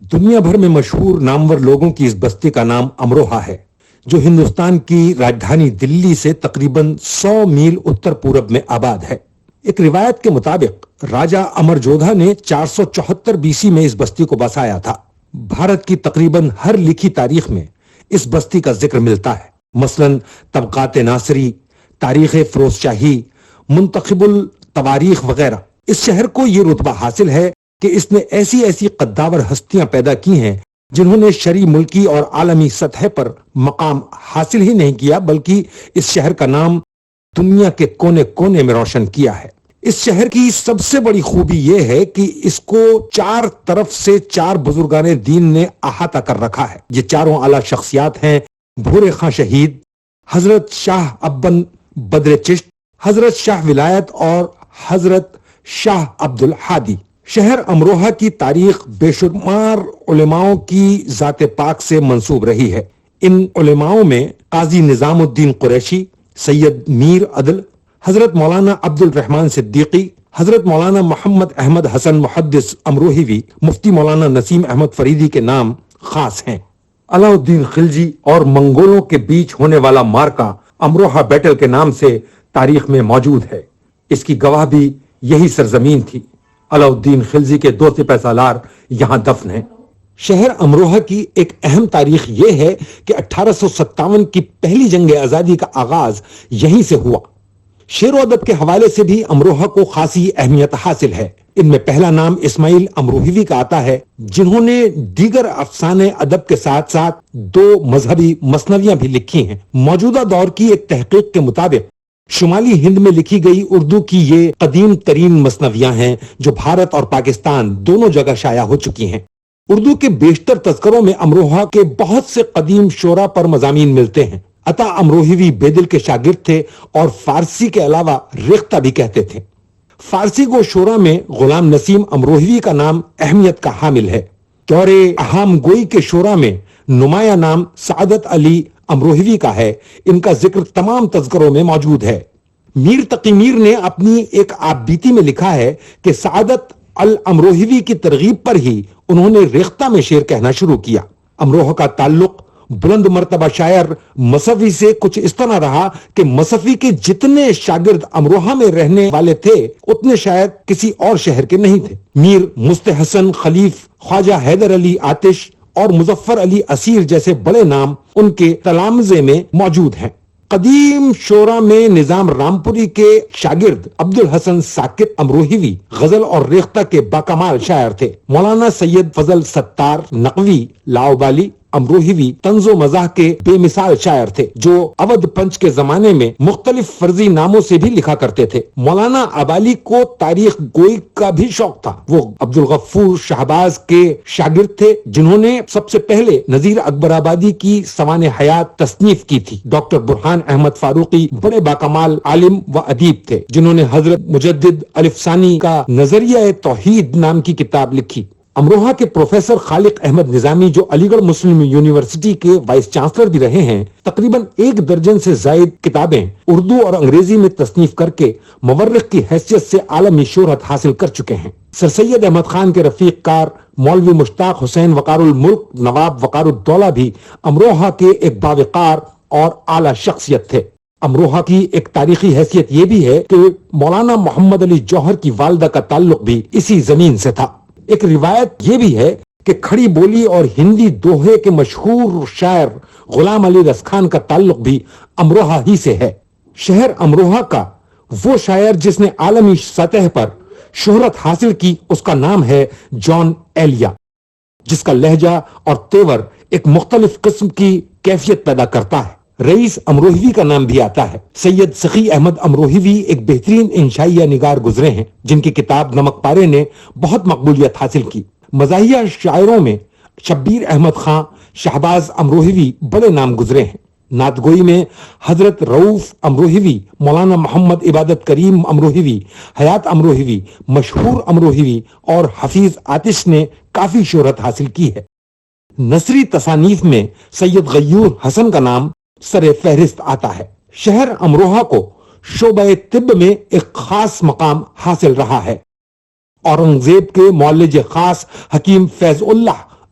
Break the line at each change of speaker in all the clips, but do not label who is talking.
دنیا بھر میں مشہور نامور لوگوں کی اس بستی کا نام امروہہ ہے، جو ہندوستان کی راجدھانی دلی سے تقریباً 100 میل اتر پورب میں آباد ہے۔ ایک روایت کے مطابق راجہ امر جودھا نے 474 BC میں اس بستی کو بسایا تھا۔ بھارت کی تقریباً ہر لکھی تاریخ میں اس بستی کا ذکر ملتا ہے، مثلاً طبقات ناصری، تاریخ فیروز شاہی، منتخب التواریخ وغیرہ۔ اس شہر کو یہ رتبہ حاصل ہے کہ اس نے ایسی قداور ہستیاں پیدا کی ہیں جنہوں نے شرعی، ملکی اور عالمی سطح پر مقام حاصل ہی نہیں کیا، بلکہ اس شہر کا نام دنیا کے کونے کونے میں روشن کیا ہے۔ اس شہر کی سب سے بڑی خوبی یہ ہے کہ اس کو چار طرف سے 4 بزرگان دین نے احاطہ کر رکھا ہے۔ یہ چاروں اعلیٰ شخصیات ہیں بھورے خاں شہید، حضرت شاہ ابن بدر چشت، حضرت شاہ ولایت اور حضرت شاہ عبد الحادی۔ شہر امروہہ کی تاریخ بے شمار علماؤں کی ذات پاک سے منسوب رہی ہے۔ ان علماؤں میں قاضی نظام الدین قریشی، سید میر عدل، حضرت مولانا عبد الرحمن صدیقی، حضرت مولانا محمد احمد حسن محدث امروہوی، مفتی مولانا نسیم احمد فریدی کے نام خاص ہیں۔ علاء الدین خلجی اور منگولوں کے بیچ ہونے والا مارکا امروہہ بیٹل کے نام سے تاریخ میں موجود ہے۔ اس کی گواہ بھی یہی سرزمین تھی۔ علاء الدین خلجی کے 2 سپہ سالار یہاں دفن ہیں۔ شہر امروہہ کی ایک اہم تاریخ یہ ہے کہ 1857 کی پہلی جنگ آزادی کا آغاز یہیں سے ہوا۔ شعر و ادب کے حوالے سے بھی امروہہ کو خاصی اہمیت حاصل ہے۔ ان میں پہلا نام اسماعیل امروہوی کا آتا ہے، جنہوں نے دیگر افسانے ادب کے ساتھ ساتھ 2 مذہبی مثنویاں بھی لکھی ہیں۔ موجودہ دور کی ایک تحقیق کے مطابق شمالی ہند میں لکھی گئی اردو کی یہ قدیم ترین مثنویاں ہیں جو بھارت اور پاکستان دونوں جگہ شائع ہو چکی ہیں۔ اردو کے بیشتر تذکروں میں امروہہ کے بہت سے قدیم شعراء پر مضامین ملتے ہیں۔ عطا امروہوی بیدل کے شاگرد تھے اور فارسی کے علاوہ ریختہ بھی کہتے تھے۔ فارسی گو شعراء میں غلام نسیم امروہوی کا نام اہمیت کا حامل ہے۔ دورے اہام گوئی کے شعراء میں نمایاں نام سعادت علی امروہوی کا ہے۔ ان کا ذکر تمام تذکروں میں موجود ہے۔ میر تقی میر نے اپنی ایک آپ بیتی میں لکھا ہے کہ سعادت الامروہوی کی ترغیب پر ہی انہوں نے ریختہ میں شعر کہنا شروع کیا۔ امروہہ کا تعلق بلند مرتبہ شاعر مصفی سے کچھ اس طرح رہا کہ مصفی کے جتنے شاگرد امروہہ میں رہنے والے تھے اتنے شاید کسی اور شہر کے نہیں تھے۔ میر مستحسن خلیف، خواجہ حیدر علی آتش اور مظفر علی اسیر جیسے بڑے نام ان کے تلامذے میں موجود ہیں۔ قدیم شعراء میں نظام رامپوری کے شاگرد عبد الحسن ساکت امروہوی غزل اور ریختہ کے باکمال شاعر تھے۔ مولانا سید فضل ستار نقوی لاؤبالی امروہوی طنز و مزاح کے بے مثال شاعر تھے جو اودھ پنچ کے زمانے میں مختلف فرضی ناموں سے بھی لکھا کرتے تھے۔ مولانا ابالی کو تاریخ گوئی کا بھی شوق تھا۔ وہ عبد الغفور شہباز کے شاگرد تھے جنہوں نے سب سے پہلے نذیر اکبر آبادی کی سوانح حیات تصنیف کی تھی۔ ڈاکٹر برہان احمد فاروقی بڑے باکمال عالم و ادیب تھے جنہوں نے حضرت مجدد الف ثانی کا نظریہ توحید نام کی کتاب لکھی۔ امروہہ کے پروفیسر خالق احمد نظامی جو علی گڑھ مسلم یونیورسٹی کے وائس چانسلر بھی رہے ہیں، تقریباً 1 درجن سے زائد کتابیں اردو اور انگریزی میں تصنیف کر کے مورخ کی حیثیت سے عالمی شہرت حاصل کر چکے ہیں۔ سر سید احمد خان کے رفیق کار مولوی مشتاق حسین وقار الملک نواب وقار الدولہ بھی امروہہ کے ایک باوقار اور اعلیٰ شخصیت تھے۔ امروہہ کی ایک تاریخی حیثیت یہ بھی ہے کہ مولانا محمد علی جوہر کی والدہ کا تعلق بھی اسی زمین سے تھا۔ ایک روایت یہ بھی ہے کہ کھڑی بولی اور ہندی دوہے کے مشہور شاعر غلام علی رسخان کا تعلق بھی امروہہ ہی سے ہے۔ شہر امروہہ کا وہ شاعر جس نے عالمی سطح پر شہرت حاصل کی، اس کا نام ہے جان ایلیا، جس کا لہجہ اور تیور ایک مختلف قسم کی کیفیت پیدا کرتا ہے۔ رئیس امروہوی کا نام بھی آتا ہے۔ سید سخی احمد امروہوی ایک بہترین انشائیہ نگار گزرے ہیں جن کی کتاب نمک پارے نے بہت مقبولیت حاصل کی۔ مزاحیہ شاعروں میں شبیر احمد خان، شہباز امروہوی بڑے نام گزرے ہیں۔ نعت گوئی میں حضرت رؤوف امروہوی، مولانا محمد عبادت کریم امروہوی، حیات امروہوی، مشہور امروہوی اور حفیظ آتش نے کافی شہرت حاصل کی ہے۔ نثری تصانیف میں سید غیور حسن کا نام سر فہرست آتا ہے۔ شہر امروہہ کو شعبہ طب میں ایک خاص مقام حاصل رہا ہے۔ اورنگزیب کے معالج خاص حکیم فیض اللہ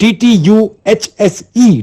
TTUHSE